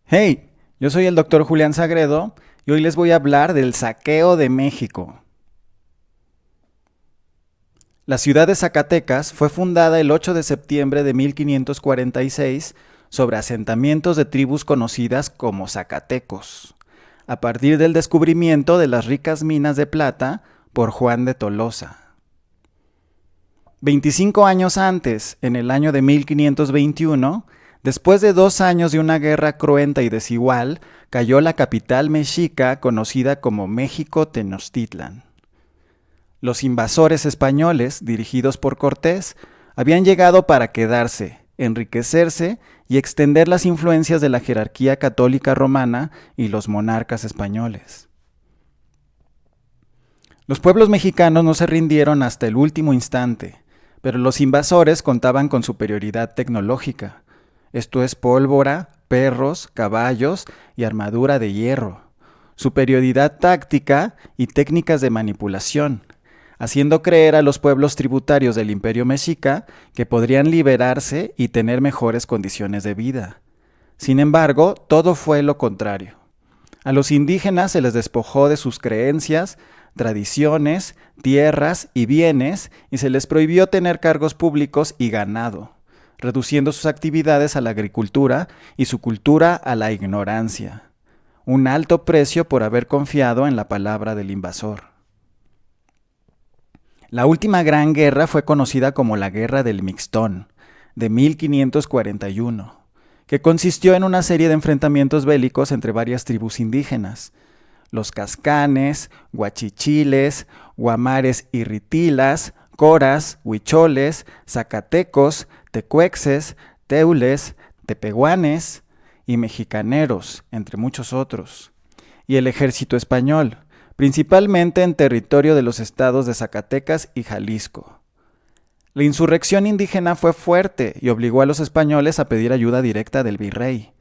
Hey, yo soy el doctor Julián Sagredo y hoy les voy a hablar del saqueo de México. La ciudad de Zacatecas fue fundada el 8 de septiembre de 1546 sobre asentamientos de tribus conocidas como zacatecos, a partir del descubrimiento de las ricas minas de plata por Juan de Tolosa. 25 años antes, en el año de 1521, después de 2 años de una guerra cruenta y desigual, cayó la capital mexica conocida como México Tenochtitlan. Los invasores españoles, dirigidos por Cortés, habían llegado para quedarse, enriquecerse y extender las influencias de la jerarquía católica romana y los monarcas españoles. Los pueblos mexicanos no se rindieron hasta el último instante, pero los invasores contaban con superioridad tecnológica. Esto es pólvora, perros, caballos y armadura de hierro, superioridad táctica y técnicas de manipulación, haciendo creer a los pueblos tributarios del Imperio Mexica que podrían liberarse y tener mejores condiciones de vida. Sin embargo, todo fue lo contrario. A los indígenas se les despojó de sus creencias, tradiciones, tierras y bienes y se les prohibió tener cargos públicos y ganado, reduciendo sus actividades a la agricultura y su cultura a la ignorancia. Un alto precio por haber confiado en la palabra del invasor. La última gran guerra fue conocida como la Guerra del Mixtón, de 1541, que consistió en una serie de enfrentamientos bélicos entre varias tribus indígenas: los cascanes, guachichiles, guamares y ritilas, coras, huicholes, zacatecos, tecuexes, teules, tepehuanes y mexicaneros, entre muchos otros, y el ejército español, principalmente en territorio de los estados de Zacatecas y Jalisco. La insurrección indígena fue fuerte y obligó a los españoles a pedir ayuda directa del virrey,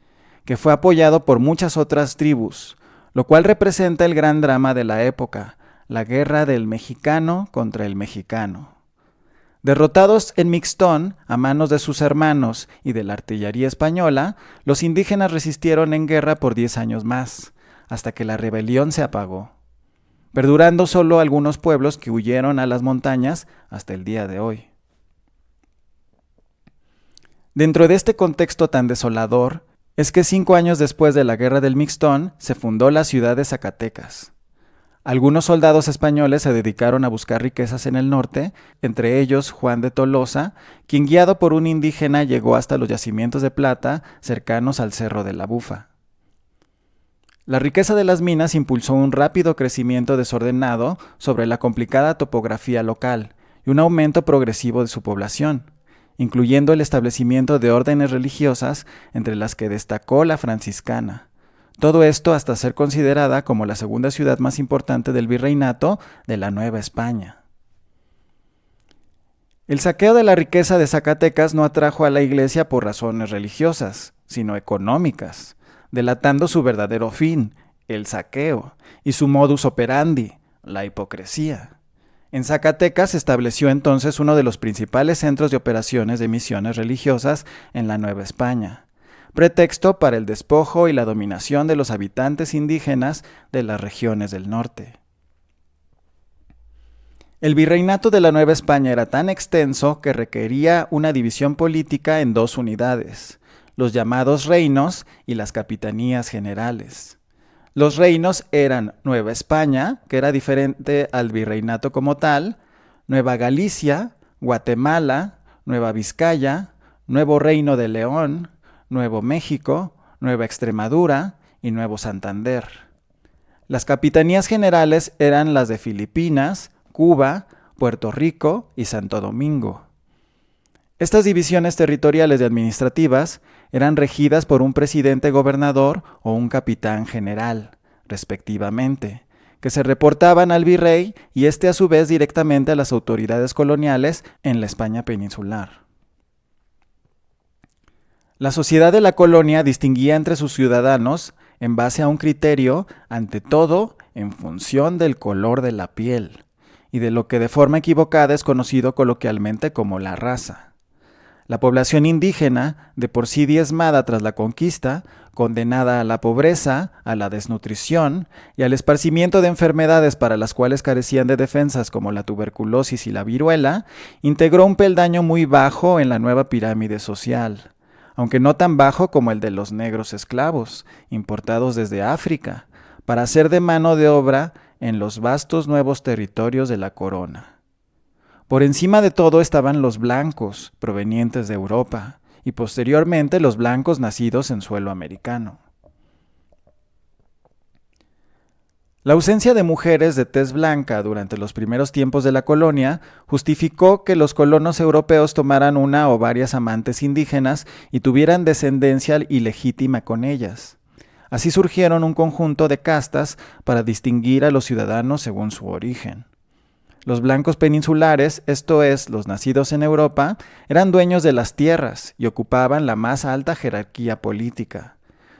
que fue apoyado por muchas otras tribus, lo cual representa el gran drama de la época, la guerra del mexicano contra el mexicano. Derrotados en Mixtón a manos de sus hermanos y de la artillería española, los indígenas resistieron en guerra por 10 años más, hasta que la rebelión se apagó, perdurando solo algunos pueblos que huyeron a las montañas hasta el día de hoy. Dentro de este contexto tan desolador, es que 5 años después de la Guerra del Mixtón se fundó la ciudad de Zacatecas. Algunos soldados españoles se dedicaron a buscar riquezas en el norte, entre ellos Juan de Tolosa, quien guiado por un indígena llegó hasta los yacimientos de plata cercanos al Cerro de la Bufa. La riqueza de las minas impulsó un rápido crecimiento desordenado sobre la complicada topografía local y un aumento progresivo de su población, incluyendo el establecimiento de órdenes religiosas, entre las que destacó la franciscana. Todo esto hasta ser considerada como la segunda ciudad más importante del virreinato de la Nueva España. El saqueo de la riqueza de Zacatecas no atrajo a la iglesia por razones religiosas, sino económicas, delatando su verdadero fin, el saqueo, y su modus operandi, la hipocresía. En Zacatecas se estableció entonces uno de los principales centros de operaciones de misiones religiosas en la Nueva España, pretexto para el despojo y la dominación de los habitantes indígenas de las regiones del norte. El virreinato de la Nueva España era tan extenso que requería una división política en 2 unidades, los llamados reinos y las capitanías generales. Los reinos eran Nueva España, que era diferente al virreinato como tal, Nueva Galicia, Guatemala, Nueva Vizcaya, Nuevo Reino de León, Nuevo México, Nueva Extremadura y Nuevo Santander. Las capitanías generales eran las de Filipinas, Cuba, Puerto Rico y Santo Domingo. Estas divisiones territoriales y administrativas eran regidas por un presidente gobernador o un capitán general, respectivamente, que se reportaban al virrey y a su vez directamente a las autoridades coloniales en la España peninsular. La sociedad de la colonia distinguía entre sus ciudadanos en base a un criterio, ante todo, en función del color de la piel y de lo que de forma equivocada es conocido coloquialmente como la raza. La población indígena, de por sí diezmada tras la conquista, condenada a la pobreza, a la desnutrición y al esparcimiento de enfermedades para las cuales carecían de defensas como la tuberculosis y la viruela, integró un peldaño muy bajo en la nueva pirámide social, aunque no tan bajo como el de los negros esclavos, importados desde África, para ser de mano de obra en los vastos nuevos territorios de la corona. Por encima de todo estaban los blancos, provenientes de Europa, y posteriormente los blancos nacidos en suelo americano. La ausencia de mujeres de tez blanca durante los primeros tiempos de la colonia justificó que los colonos europeos tomaran una o varias amantes indígenas y tuvieran descendencia ilegítima con ellas. Así surgieron un conjunto de castas para distinguir a los ciudadanos según su origen. Los blancos peninsulares, esto es, los nacidos en Europa, eran dueños de las tierras y ocupaban la más alta jerarquía política.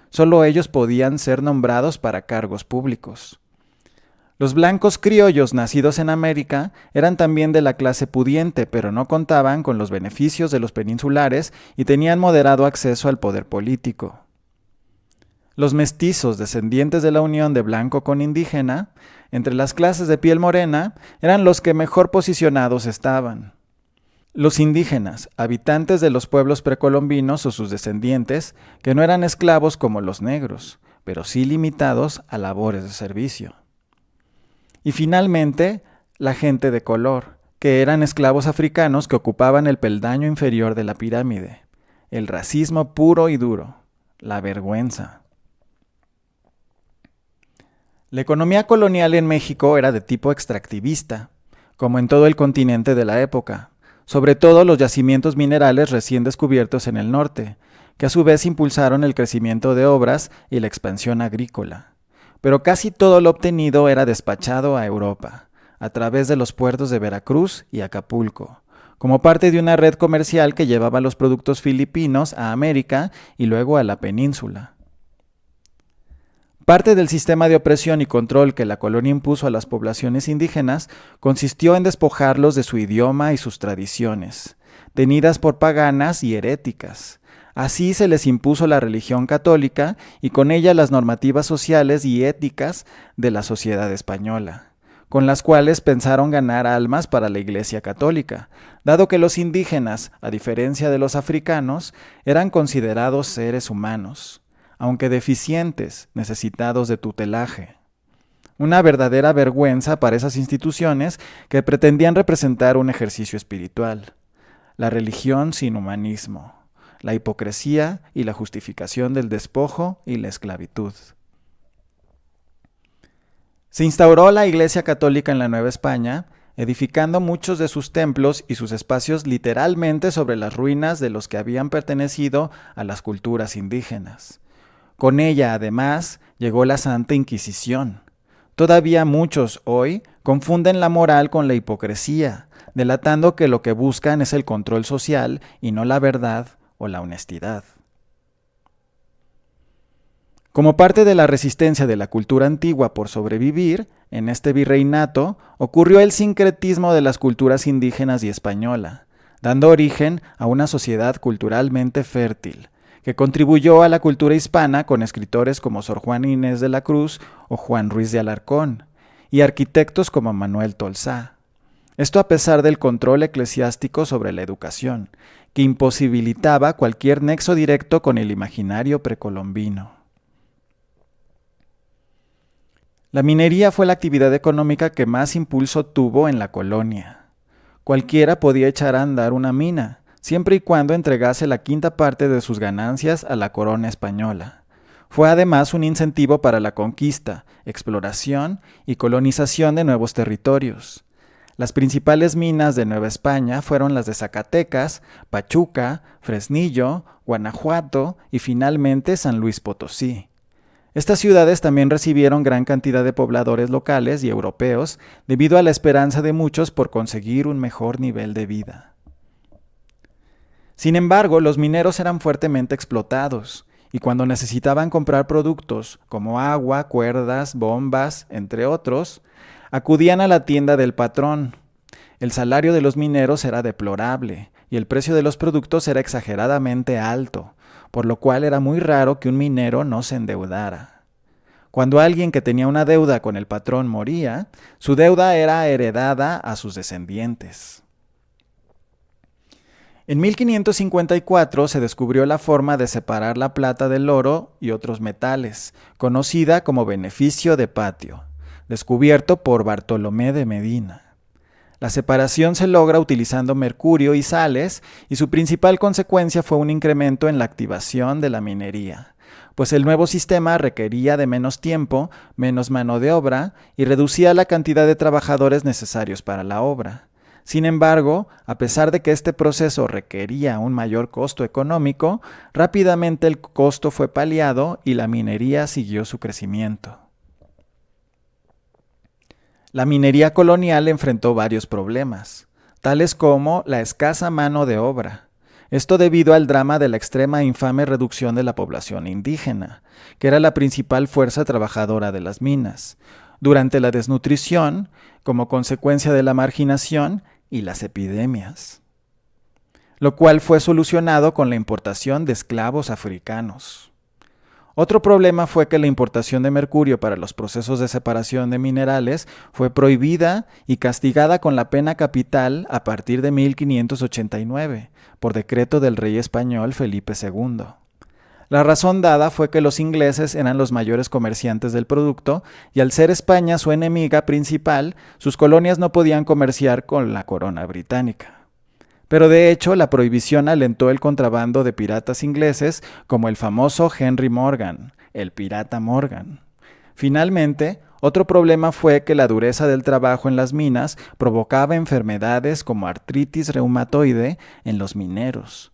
Solo ellos podían ser nombrados para cargos públicos. Los blancos criollos nacidos en América eran también de la clase pudiente, pero no contaban con los beneficios de los peninsulares y tenían moderado acceso al poder político. Los mestizos descendientes de la unión de blanco con indígena, entre las clases de piel morena, eran los que mejor posicionados estaban. Los indígenas, habitantes de los pueblos precolombinos o sus descendientes, que no eran esclavos como los negros, pero sí limitados a labores de servicio. Y finalmente, la gente de color, que eran esclavos africanos que ocupaban el peldaño inferior de la pirámide. El racismo puro y duro, la vergüenza. La economía colonial en México era de tipo extractivista, como en todo el continente de la época, sobre todo los yacimientos minerales recién descubiertos en el norte, que a su vez impulsaron el crecimiento de obras y la expansión agrícola. Pero casi todo lo obtenido era despachado a Europa, a través de los puertos de Veracruz y Acapulco, como parte de una red comercial que llevaba los productos filipinos a América y luego a la península. Parte del sistema de opresión y control que la colonia impuso a las poblaciones indígenas consistió en despojarlos de su idioma y sus tradiciones, tenidas por paganas y heréticas. Así se les impuso la religión católica y con ella las normativas sociales y éticas de la sociedad española, con las cuales pensaron ganar almas para la Iglesia católica, dado que los indígenas, a diferencia de los africanos, eran considerados seres humanos, aunque deficientes, necesitados de tutelaje. Una verdadera vergüenza para esas instituciones que pretendían representar un ejercicio espiritual. La religión sin humanismo, la hipocresía y la justificación del despojo y la esclavitud. Se instauró la Iglesia Católica en la Nueva España, edificando muchos de sus templos y sus espacios literalmente sobre las ruinas de los que habían pertenecido a las culturas indígenas. Con ella, además, llegó la Santa Inquisición. Todavía muchos hoy confunden la moral con la hipocresía, delatando que lo que buscan es el control social y no la verdad o la honestidad. Como parte de la resistencia de la cultura antigua por sobrevivir, en este virreinato ocurrió el sincretismo de las culturas indígenas y española, dando origen a una sociedad culturalmente fértil, que contribuyó a la cultura hispana con escritores como Sor Juana Inés de la Cruz o Juan Ruiz de Alarcón, y arquitectos como Manuel Tolsá. Esto a pesar del control eclesiástico sobre la educación, que imposibilitaba cualquier nexo directo con el imaginario precolombino. La minería fue la actividad económica que más impulso tuvo en la colonia. Cualquiera podía echar a andar una mina, siempre y cuando entregase la quinta parte de sus ganancias a la corona española. Fue además un incentivo para la conquista, exploración y colonización de nuevos territorios. Las principales minas de Nueva España fueron las de Zacatecas, Pachuca, Fresnillo, Guanajuato y finalmente San Luis Potosí. Estas ciudades también recibieron gran cantidad de pobladores locales y europeos debido a la esperanza de muchos por conseguir un mejor nivel de vida. Sin embargo, los mineros eran fuertemente explotados, y cuando necesitaban comprar productos como agua, cuerdas, bombas, entre otros, acudían a la tienda del patrón. El salario de los mineros era deplorable y el precio de los productos era exageradamente alto, por lo cual era muy raro que un minero no se endeudara. Cuando alguien que tenía una deuda con el patrón moría, su deuda era heredada a sus descendientes. En 1554 se descubrió la forma de separar la plata del oro y otros metales, conocida como beneficio de patio, descubierto por Bartolomé de Medina. La separación se logra utilizando mercurio y sales, y su principal consecuencia fue un incremento en la activación de la minería, pues el nuevo sistema requería de menos tiempo, menos mano de obra y reducía la cantidad de trabajadores necesarios para la obra. Sin embargo, a pesar de que este proceso requería un mayor costo económico, rápidamente el costo fue paliado y la minería siguió su crecimiento. La minería colonial enfrentó varios problemas, tales como la escasa mano de obra. Esto debido al drama de la extrema e infame reducción de la población indígena, que era la principal fuerza trabajadora de las minas, durante la desnutrición, como consecuencia de la marginación, y las epidemias, lo cual fue solucionado con la importación de esclavos africanos. Otro problema fue que la importación de mercurio para los procesos de separación de minerales fue prohibida y castigada con la pena capital a partir de 1589, por decreto del rey español Felipe II. La razón dada fue que los ingleses eran los mayores comerciantes del producto y al ser España su enemiga principal, sus colonias no podían comerciar con la corona británica. Pero de hecho, la prohibición alentó el contrabando de piratas ingleses como el famoso Henry Morgan, el pirata Morgan. Finalmente, otro problema fue que la dureza del trabajo en las minas provocaba enfermedades como artritis reumatoide en los mineros,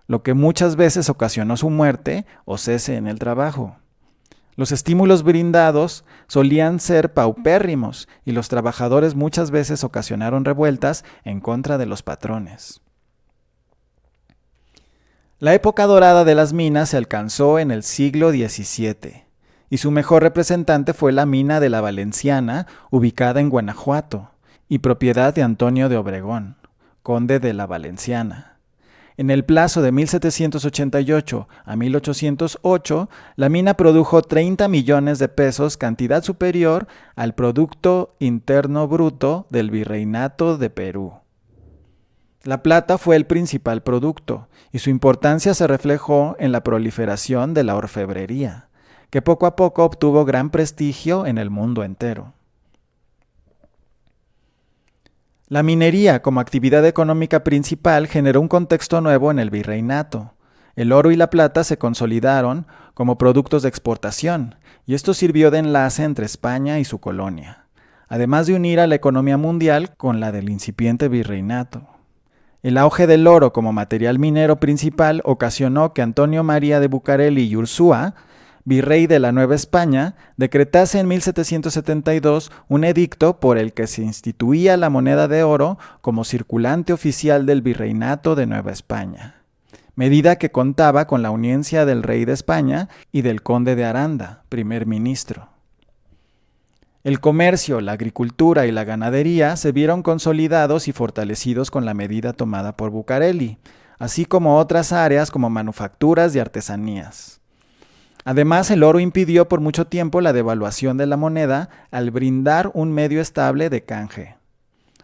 lo que muchas veces ocasionó su muerte o cese en el trabajo. Los estímulos brindados solían ser paupérrimos y los trabajadores muchas veces ocasionaron revueltas en contra de los patrones. La época dorada de las minas se alcanzó en el siglo XVII y su mejor representante fue la mina de la Valenciana, ubicada en Guanajuato y propiedad de Antonio de Obregón, conde de la Valenciana. En el plazo de 1788 a 1808, la mina produjo 30 millones de pesos, cantidad superior al Producto Interno Bruto del Virreinato de Perú. La plata fue el principal producto, y su importancia se reflejó en la proliferación de la orfebrería, que poco a poco obtuvo gran prestigio en el mundo entero. La minería como actividad económica principal generó un contexto nuevo en el virreinato. El oro y la plata se consolidaron como productos de exportación, y esto sirvió de enlace entre España y su colonia, además de unir a la economía mundial con la del incipiente virreinato. El auge del oro como material minero principal ocasionó que Antonio María de Bucareli y Ursúa, virrey de la Nueva España, decretase en 1772 un edicto por el que se instituía la moneda de oro como circulante oficial del virreinato de Nueva España, medida que contaba con la anuencia del rey de España y del conde de Aranda, primer ministro. El comercio, la agricultura y la ganadería se vieron consolidados y fortalecidos con la medida tomada por Bucareli, así como otras áreas como manufacturas y artesanías. Además, el oro impidió por mucho tiempo la devaluación de la moneda al brindar un medio estable de canje,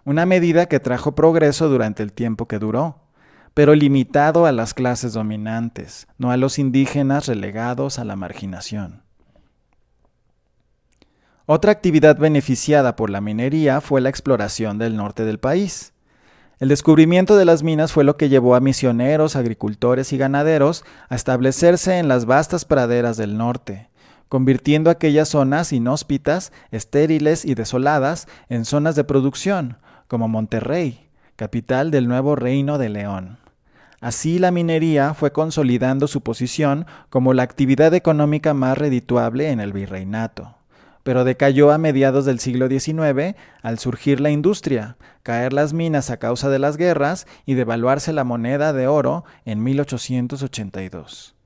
una medida que trajo progreso durante el tiempo que duró, pero limitado a las clases dominantes, no a los indígenas relegados a la marginación. Otra actividad beneficiada por la minería fue la exploración del norte del país. El descubrimiento de las minas fue lo que llevó a misioneros, agricultores y ganaderos a establecerse en las vastas praderas del norte, convirtiendo aquellas zonas inhóspitas, estériles y desoladas en zonas de producción, como Monterrey, capital del nuevo Reino de León. Así la minería fue consolidando su posición como la actividad económica más redituable en el virreinato, pero decayó a mediados del siglo XIX al surgir la industria, caer las minas a causa de las guerras y devaluarse la moneda de oro en 1882.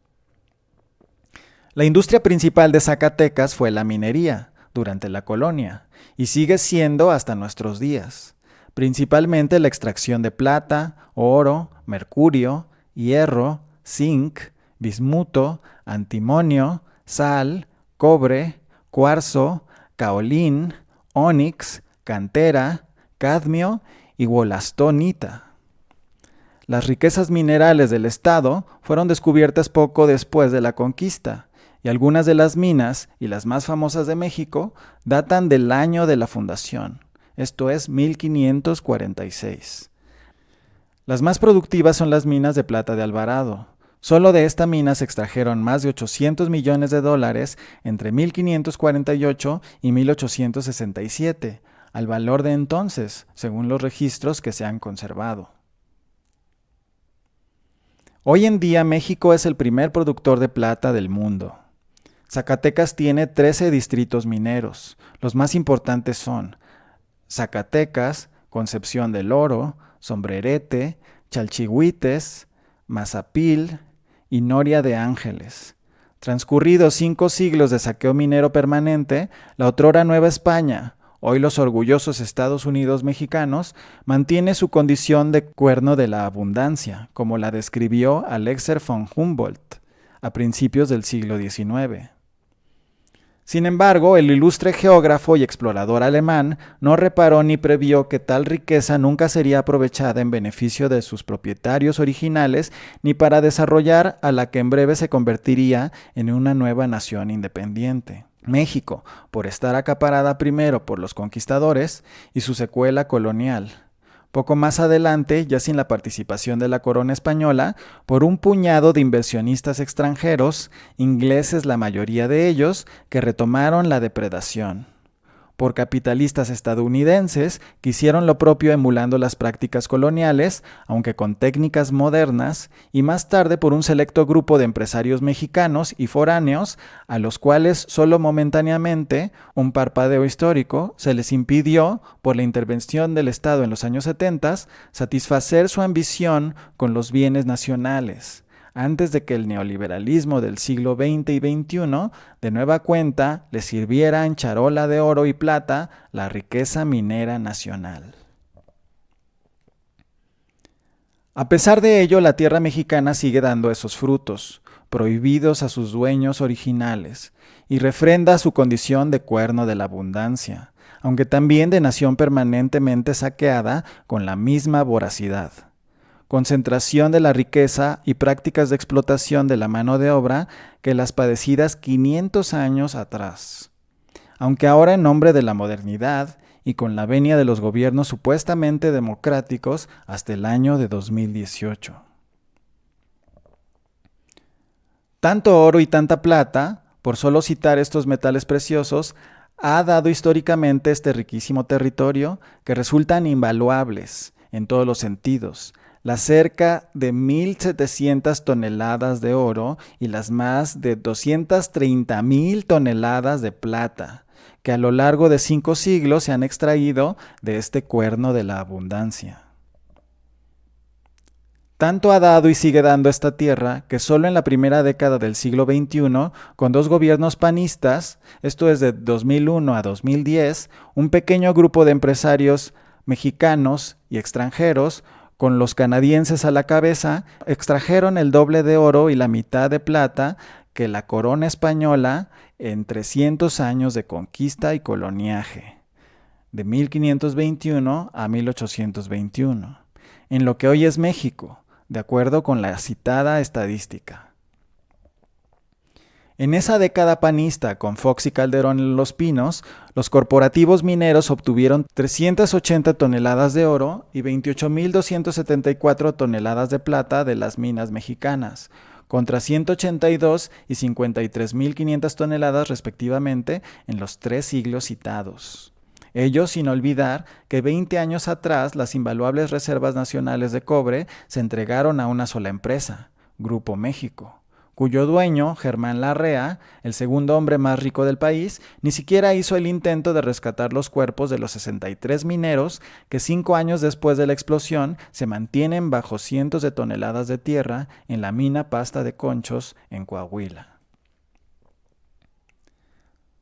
La industria principal de Zacatecas fue la minería durante la colonia y sigue siendo hasta nuestros días. principalmente la extracción de plata, oro, mercurio, hierro, zinc, bismuto, antimonio, sal, cobre, cuarzo, caolín, ónix, cantera, cadmio y wollastonita. Las riquezas minerales del estado fueron descubiertas poco después de la conquista, y algunas de las minas, y las más famosas de México, datan del año de la fundación, esto es 1546. Las más productivas son las minas de plata de Alvarado. Solo de esta mina se extrajeron más de 800 millones de dólares entre 1548 y 1867, al valor de entonces, según los registros que se han conservado. Hoy en día México es el primer productor de plata del mundo. Zacatecas tiene 13 distritos mineros. Los más importantes son Zacatecas, Concepción del Oro, Sombrerete, Chalchihuites, Mazapil y Noria de Ángeles. Transcurridos 5 siglos de saqueo minero permanente, la otrora Nueva España, hoy los orgullosos Estados Unidos mexicanos, mantiene su condición de cuerno de la abundancia, como la describió Alexer von Humboldt a principios del siglo XIX. Sin embargo, el ilustre geógrafo y explorador alemán no reparó ni previó que tal riqueza nunca sería aprovechada en beneficio de sus propietarios originales ni para desarrollar a la que en breve se convertiría en una nueva nación independiente. México, por estar acaparada primero por los conquistadores y su secuela colonial. Poco más adelante, ya sin la participación de la corona española, por un puñado de inversionistas extranjeros, ingleses la mayoría de ellos, que retomaron la depredación. Por capitalistas estadounidenses que hicieron lo propio emulando las prácticas coloniales, aunque con técnicas modernas, y más tarde por un selecto grupo de empresarios mexicanos y foráneos, a los cuales solo momentáneamente, un parpadeo histórico, se les impidió, por la intervención del Estado en los años 70, satisfacer su ambición con los bienes nacionales, antes de que el neoliberalismo del siglo XX y XXI de nueva cuenta le sirviera en charola de oro y plata la riqueza minera nacional. A pesar de ello, la tierra mexicana sigue dando esos frutos, prohibidos a sus dueños originales, y refrenda su condición de cuerno de la abundancia, aunque también de nación permanentemente saqueada con la misma voracidad. Concentración de la riqueza y prácticas de explotación de la mano de obra que las padecidas 500 años atrás. Aunque ahora en nombre de la modernidad y con la venia de los gobiernos supuestamente democráticos hasta el año de 2018. Tanto oro y tanta plata, por solo citar estos metales preciosos, ha dado históricamente este riquísimo territorio que resultan invaluables en todos los sentidos. Las cerca de 1,700 toneladas de oro y las más de 230,000 toneladas de plata, que a lo largo de 5 siglos se han extraído de este cuerno de la abundancia. Tanto ha dado y sigue dando esta tierra que solo en la primera década del siglo XXI, con 2 gobiernos panistas, esto es de 2001 a 2010, un pequeño grupo de empresarios mexicanos y extranjeros, con los canadienses a la cabeza, extrajeron el doble de oro y la mitad de plata que la corona española en 300 años de conquista y coloniaje, de 1521 a 1821, en lo que hoy es México, de acuerdo con la citada estadística. En esa década panista, con Fox y Calderón en Los Pinos, los corporativos mineros obtuvieron 380 toneladas de oro y 28,274 toneladas de plata de las minas mexicanas, contra 182 y 53,500 toneladas respectivamente en los 3 siglos citados. Ello sin olvidar que 20 años atrás las invaluables reservas nacionales de cobre se entregaron a una sola empresa, Grupo México, cuyo dueño, Germán Larrea, el segundo hombre más rico del país, ni siquiera hizo el intento de rescatar los cuerpos de los 63 mineros que 5 años después de la explosión se mantienen bajo cientos de toneladas de tierra en la mina Pasta de Conchos, en Coahuila.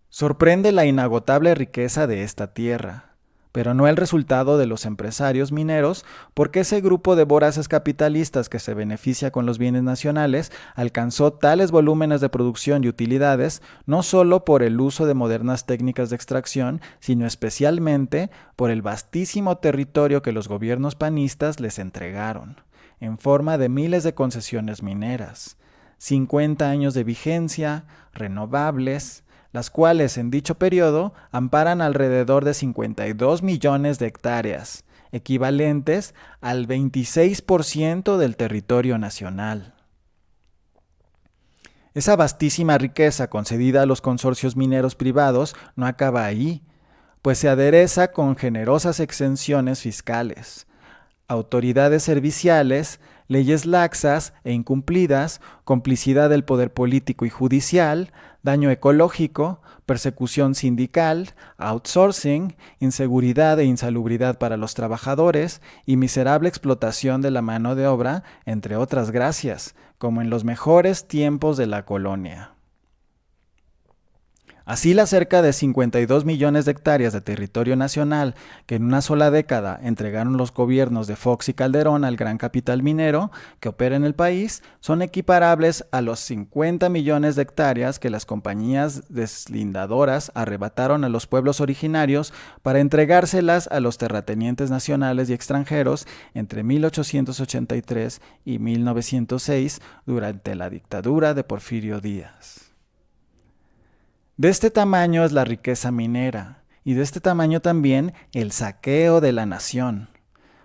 Sorprende la inagotable riqueza de esta tierra. pero no el resultado de los empresarios mineros, porque ese grupo de voraces capitalistas que se beneficia con los bienes nacionales alcanzó tales volúmenes de producción y utilidades no solo por el uso de modernas técnicas de extracción, sino especialmente por el vastísimo territorio que los gobiernos panistas les entregaron, en forma de miles de concesiones mineras, 50 años de vigencia, renovables, las cuales en dicho periodo amparan alrededor de 52 millones de hectáreas, equivalentes al 26% del territorio nacional. Esa vastísima riqueza concedida a los consorcios mineros privados no acaba ahí, pues se adereza con generosas exenciones fiscales, autoridades serviciales, leyes laxas e incumplidas, complicidad del poder político y judicial, daño ecológico, persecución sindical, outsourcing, inseguridad e insalubridad para los trabajadores y miserable explotación de la mano de obra, entre otras gracias, como en los mejores tiempos de la colonia. Así, las cerca de 52 millones de hectáreas de territorio nacional que en una sola década entregaron los gobiernos de Fox y Calderón al gran capital minero que opera en el país son equiparables a los 50 millones de hectáreas que las compañías deslindadoras arrebataron a los pueblos originarios para entregárselas a los terratenientes nacionales y extranjeros entre 1883 y 1906 durante la dictadura de Porfirio Díaz. De este tamaño es la riqueza minera, y de este tamaño también el saqueo de la nación.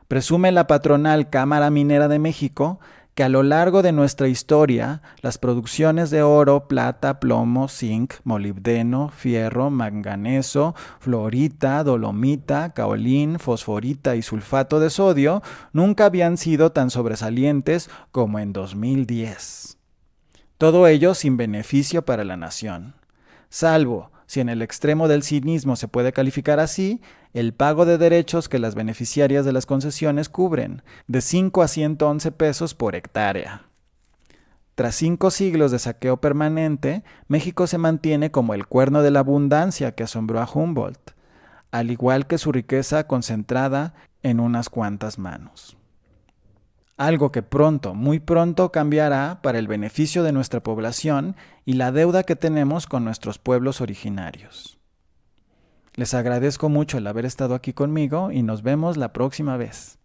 Presume la patronal Cámara Minera de México que a lo largo de nuestra historia, las producciones de oro, plata, plomo, zinc, molibdeno, fierro, manganeso, fluorita, dolomita, caolín, fosforita y sulfato de sodio nunca habían sido tan sobresalientes como en 2010. Todo ello sin beneficio para la nación. Salvo, si en el extremo del cinismo se puede calificar así, el pago de derechos que las beneficiarias de las concesiones cubren, de 5 a 111 pesos por hectárea. Tras 5 siglos de saqueo permanente, México se mantiene como el cuerno de la abundancia que asombró a Humboldt, al igual que su riqueza concentrada en unas cuantas manos. Algo que pronto, muy pronto cambiará para el beneficio de nuestra población y la deuda que tenemos con nuestros pueblos originarios. Les agradezco mucho el haber estado aquí conmigo y nos vemos la próxima vez.